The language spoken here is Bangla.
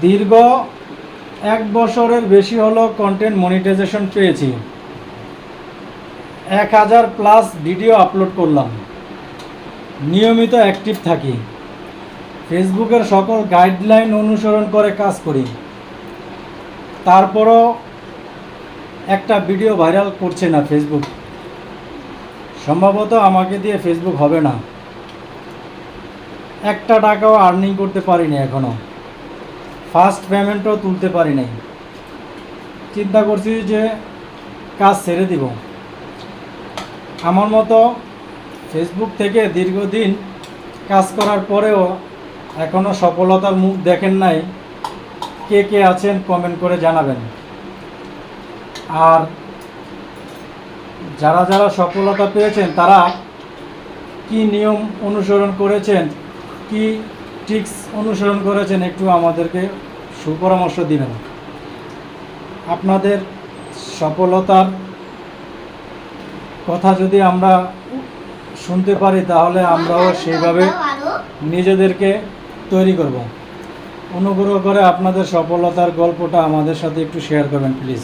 দীর্ঘ 1 বছরের বেশি হলো কন্টেন্ট মনিটাইজেশন পেয়েছি। 1000+ ভিডিও আপলোড করলাম, নিয়মিত অ্যাক্টিভ থাকি, ফেসবুকের সকল গাইডলাইন অনুসরণ করে কাজ করি। তারপরও একটা ভিডিও ভাইরাল করছে না ফেসবুক। সম্ভবত আমাকে দিয়ে ফেসবুক হবে না। 1 টাকাও আর্নিং করতে পারিনি এখনও, ফার্স্ট পেমেন্টও তুলতে পারি নাই। চিন্তা করছি যে কাজ ছেড়ে দিব। আমার মতো ফেসবুক থেকে দীর্ঘদিন কাজ করার পরেও এখনও সফলতার মুখ দেখেন নাই, কে কে আছেন কমেন্ট করে জানাবেন। আর যারা যারা সফলতা পেয়েছেন তারা কি নিয়ম অনুসরণ করেছেন, কি ট্রিক্স অনুসরণ করেছেন, একটু আমাদেরকে সুপরামর্শ দিবেন। আপনাদের সফলতার কথা যদি আমরা শুনতে পারি তাহলে আমরাও সেইভাবে নিজেদেরকে তৈরি করব। অনুগ্রহ করে আপনাদের সফলতার গল্পটা আমাদের সাথে একটু শেয়ার করবেন প্লিজ।